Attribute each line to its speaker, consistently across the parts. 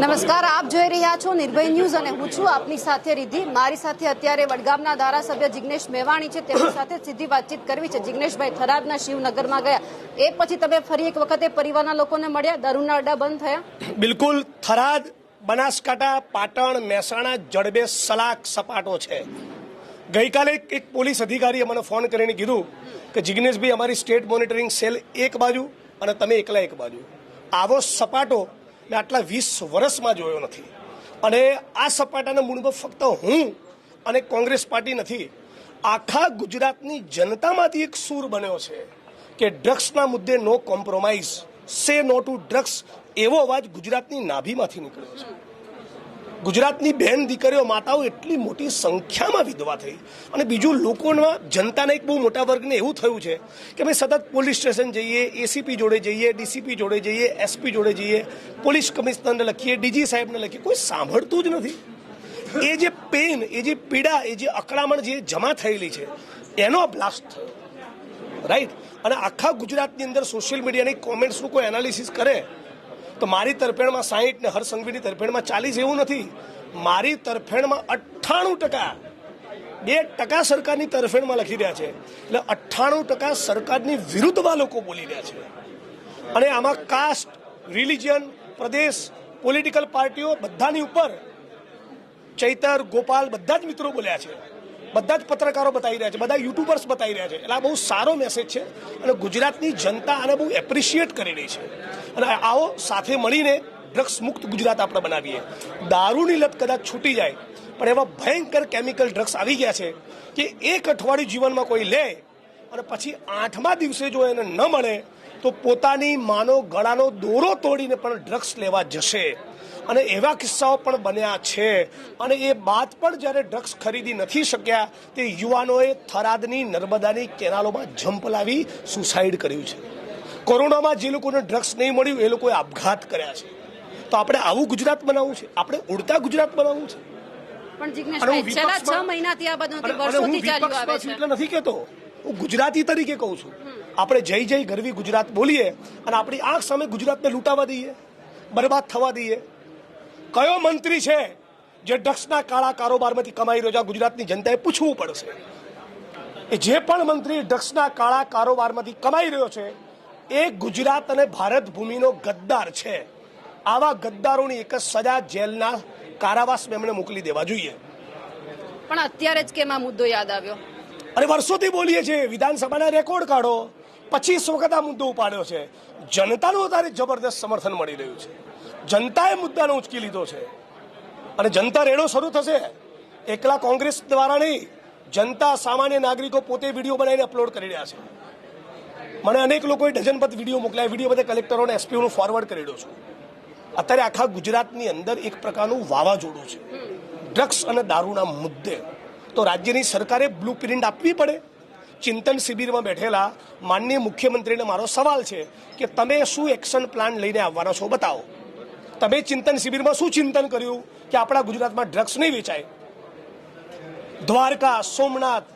Speaker 1: નમસ્કાર, આપ જોઈ રહ્યા છો નિર્ભય ન્યૂઝ અને હું છું આપની સાથે રિદ્ધિ. મારી સાથે અત્યારે વડગામના ધારાસભ્ય જિગ્નેશ મેવાણી છે. તેમની સાથે સીધી વાતચીત કરવી છે. જિગ્નેશભાઈ, થરાદના શિવનગરમાં ગયા, એ પછી તમે ફરી એક વખતે પરિવારના લોકોને મળ્યા, દારૂના અડ્ડા બંધ થયા?
Speaker 2: બિલકુલ. થરાદ, બનાસકાંઠા, પાટણ, મહેસાણા જડબે સલાક સપાટો છે. ગઈકાલે એક પોલીસ અધિકારીએ મને ફોન કરીને કીધું કે જિગ્નેશભાઈ, અમારી સ્ટેટ મોનિટરિંગ સેલ એક બાજુ અને તમે એકલા એક બાજુ. આવો સપાટો મેં આટલા 20 વર્ષમાં જોયો નથી. અને આ સપાટાના મૂળમાં ફક્ત હું અને કોંગ્રેસ પાર્ટી નથી, આખા ગુજરાતની જનતામાંથી એક સૂર બન્યો છે કે ડ્રગ્સના મુદ્દે નો કોમ્પ્રોમાઇઝ, સે નો ટુ ડ્રગ્સ, એવો અવાજ ગુજરાતની નાભીમાંથી નીકળ્યો છે. ગુજરાતની બહેન દીકરીઓ, માતાઓ એટલી મોટી સંખ્યામાં વિધવા થઈ. અને બીજું, લોકોના જનતાના એક બહુ મોટા વર્ગને એવું થયું છે કે ભાઈ સતત પોલીસ સ્ટેશન જઈએ, એસીપી જોડે જઈએ, ડીસીપી જોડે જઈએ, એસપી જોડે જઈએ, પોલીસ કમિશનરને લખીએ, ડીજી સાહેબને લખીએ, કોઈ સાંભળતું જ નથી. એ જે પેન, એ જે પીડા, એ જે અકળામણ જે જમા થયેલી છે એનો બ્લાસ્ટ થયો, રાઈટ. અને આખા ગુજરાતની અંદર સોશિયલ મીડિયાની કોમેન્ટ્સનું કોઈ એનાલિસિસ કરે તો મારી તરફેણમાં 60 ને હરસંઘવીની તરફેણમાં 40 એવું નથી. મારી તરફેણમાં 98%, 2% સરકારની તરફેણમાં લખી રહ્યા છે. એટલે 98% સરકારની વિરુદ્ધમાં લોકો બોલી રહ્યા છે. અને આમાં કાસ્ટ, રિલિજન, પ્રદેશ, પોલિટિકલ પાર્ટીઓ બધાની ઉપર ચૈતર, ગોપાલ બધા જ મિત્રો બોલ્યા છે, બધા જ પત્રકારો બતાવી રહ્યા છે, બધા યુટ્યુબર્સ બતાવી રહ્યા છે. એટલે આ બહુ સારો મેસેજ છે અને ગુજરાતની જનતા આને બહુ એપ્રિશિએટ કરી રહી છે. અને આવો સાથે મળીને ડ્રગ્સ મુક્ત ગુજરાત આપણે બનાવીએ. દારૂની લત કદાચ છૂટી જાય, પણ એવા ભયંકર કેમિકલ ડ્રગ્સ આવી ગયા છે કે એક અઠવાડિયું જીવનમાં કોઈ લે અને પછી 8મા દિવસે જો એને ન મળે તો પોતાની માનો ગળાનો દોરો તોડીને પણ ડ્રગ્સ લેવા જશે. અને એવા કિસ્સાઓ પણ બન્યા છે. અને એ બાદ પણ જ્યારે ડ્રગ્સ ખરીદી નથી શક્યા તે યુવાનોએ થરાદની નર્મદાની કેનાલોમાં જમ્પ લાવી સુસાઇડ કર્યું છે. કોરોનામાં જે લોકોને ડ્રગ્સ નહીં મળ્યું એ લોકોએ આપઘાત કર્યા છે. તો આપણે આવું ગુજરાત બનાવવું છે, આપણે ઉડતા ગુજરાત બનાવવું છે.
Speaker 1: પણ જિગ્નેશભાઈ, છેલ્લા 6 મહિનાથી આ બધું વર્ષોથી ચાલ્યું આવે છે.
Speaker 2: એટલે નથી કહેતો, હું ગુજરાતી તરીકે કહું છું. આપણે જય જય ગરવી ગુજરાત બોલીએ અને આપણી આંખ સામે ગુજરાતને લૂંટાવા દઈએ, બરબાદ થવા દઈએ. કયો મંત્રી છે જે ડ્રગ્સના કાળા કારોબારમાંથી કમાઈ રહ્યો છે? આ ગુજરાતની જનતાએ પૂછવું પડશે. એ જે પણ મંત્રી ડ્રગ્સના કાળા કારોબારમાંથી કમાઈ રહ્યો છે એ ગુજરાત અને ભારત ભૂમિનો ગદ્દાર છે. આવા ગદ્દારોની એક જ સજા, જેલના કારાવાસમાં એમણે મોકલી દેવા જોઈએ.
Speaker 1: પણ અત્યારે જ કેમ આ મુદ્દો યાદ આવ્યો?
Speaker 2: અને વર્ષોથી બોલીએ છીએ, વિધાનસભાના રેકોર્ડ કાઢો, 25 વખત આ મુદ્દો ઉપાડ્યો છે. જનતાનું અત્યારે જબરદસ્ત સમર્થન મળી રહ્યું છે. જનતાએ મુદ્દાનો ઉંચકી લીધો છે અને જનતા રેડો શરૂ થશે. એકલા કોંગ્રેસ દ્વારા નહીં, જનતા, સામાન્ય નાગરિકો પોતે વિડીયો બનાવીને અપલોડ કરી રહ્યા છે. મને અનેક લોકોએ ડઝનબદ્ધ વિડીયો મોકલ્યા. વિડીયો બધે કલેક્ટરોને, એસપીઓનું ફોરવર્ડ કરી રહ્યો છું. અત્યારે આખા ગુજરાતની અંદર એક પ્રકારનું વાવાઝોડું છે ડ્રગ્સ અને દારૂના મુદ્દે. તો રાજ્યની સરકારે બ્લુ પ્રિન્ટ આપવી પડે. ચિંતન શિબિરમાં બેઠેલા માનનીય મુખ્યમંત્રીને મારો સવાલ છે કે તમે શું એક્શન પ્લાન લઈને આવવાના છો? બતાવો. તમે ચિંતન શિબિરમાં શું ચિંતન કર્યું કે આપણા ગુજરાતમાં ડ્રગ્સ નહીં વેચાય? દ્વારકા, સોમનાથ,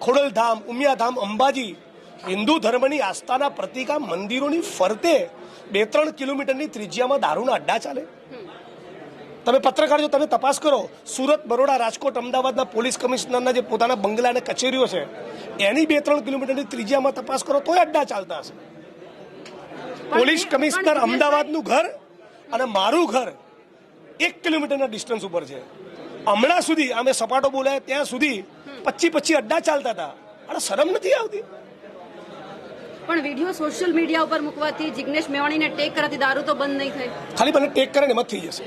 Speaker 2: ખોડલધામ, ઉમિયાધામ, અંબાજી, હિન્દુ ધર્મની આસ્થાના પ્રતિક આ મંદિરોની ફરતે 2-3 કિલોમીટરની ત્રિજ્યામાં દારૂના અડ્ડા ચાલે. તમે પત્રકાર છો, તમે તપાસ કરો. સુરત, બરોડા, રાજકોટ, અમદાવાદના પોલીસ કમિશનરના જે પોતાના બંગલા અને કચેરીઓ છે એની 2-3 કિલોમીટરની ત્રિજ્યામાં તપાસ કરો તોય અડ્ડા ચાલતા હશે. પોલીસ કમિશનર અમદાવાદનું ઘર અને મારું ઘર 1 કિલોમીટરના ડિસ્ટન્સ ઉપર છે. હમણાં સુધી અમે સપાટો બોલાય ત્યાં સુધી 25 અડ્ડા ચાલતા હતા. અને શરમ નથી આવતી?
Speaker 1: પણ વિડીયો સોશિયલ મીડિયા ઉપર મૂકવાથી, જિગ્નેશ મેવાણીને ટેગ કરવાથી દારૂ તો બંધ નહીં થાય?
Speaker 2: ખાલી મને ટેગ કરે ને મત થઈ જશે.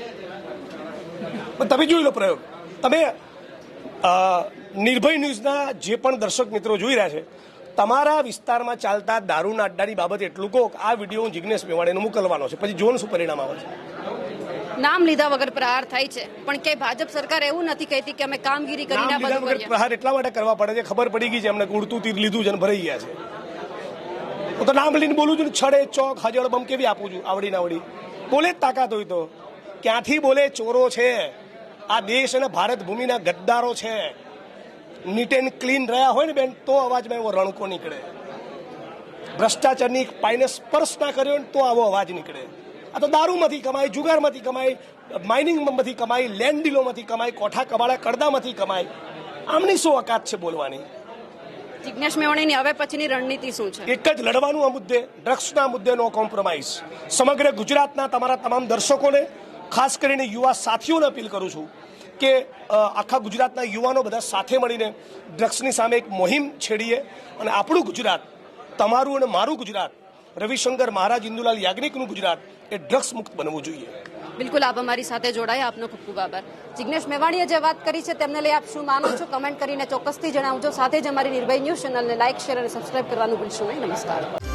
Speaker 2: તમે જોઈ લો પ્રયોગ. તમે નિર્ભય ન્યૂઝના જે પણ દર્શક મિત્રો જોઈ રહ્યા છે, તમારા વિસ્તારમાં ચાલતા દારૂના અડ્ડાની બાબતે એટલું કહો કે આ વિડીયો હું જિગ્નેશ મેવાણીને મોકલવાનો છે, પછી જોવાનું શું પરિણામ આવે છે.
Speaker 1: નામ લીધા વગર પ્રહાર થાય છે, પણ કે ભાજપ સરકાર એવું નથી કહેતી કે અમે કામગીરી કરીને બધું કરીએ.
Speaker 2: પ્રહાર એટલા માટે કરવા પડે છે, ખબર પડી ગઈ છે એમને ઉડતું તીર લીધું છે અને ભરાઈ ગયા છે. હું તો નામ લઈને બોલું છું, છડે ચોક હજળ બમ કેવી આપું છું, આવડી નાવડી બોલે જ તાકાત હોય તો. ક્યાંથી બોલે? ચોરો છે, આ દેશ અને ભારત ભૂમિના ગદ્દારો છે. નીટ એન્ડ ક્લીન રહ્યા હોય ને બેન તો અવાજમાં એવો રણકો નીકળે. ભ્રષ્ટાચારની પાયને સ્પર્શ ના કર્યો ને તો આવો અવાજ નીકળે. આ તો દારૂમાંથી કમાય, જુગારમાંથી કમાય, માઇનિંગમાંથી કમાય, લેન્ડ ડીલોમાંથી કમાય, કોઠા કબાડા કડદામાંથી કમાય. આમની શું ઓકાત છે બોલવાની?
Speaker 1: જિગ્નેશ મેવાણીની હવે પછીની રણનીતિ શું છે?
Speaker 2: એક જ લડવાનું આ મુદ્દે, ડ્રગ્સના મુદ્દે નો કોમ્પ્રોમાઇઝ. સમગ્ર ગુજરાતના તમારા તમામ દર્શકોને, ખાસ કરીને યુવા સાથીઓને અપીલ કરું છું કે આખા ગુજરાતના યુવાનો બધા સાથે મળીને ડ્રગ્સની સામે એક મુહિમ છેડીએ અને આપણું ગુજરાત, તમારું અને મારું ગુજરાત, રવિશંકર મહારાજ ઇન્દુલાલ યાજ્ઞિકનું ગુજરાત એ ડ્રગ્સ મુક્ત બનવું જોઈએ.
Speaker 1: બિલકુલ, આપ અમારી સાથે જોડાયા, આપનો ખૂબ ખૂબ આભાર. જિગ્નેશ મેવાણીએ જે વાત કરી છે તેમને લઈ આપ શું માનો છો કમેન્ટ કરીને ચોક્કસથી જણાવજો. સાથે જ અમારી નિર્ભય ન્યૂઝ ચેનલને લાઇક, શેર અને સબસ્ક્રાઇબ કરવાનું ભૂલશો નહીં. નમસ્કાર.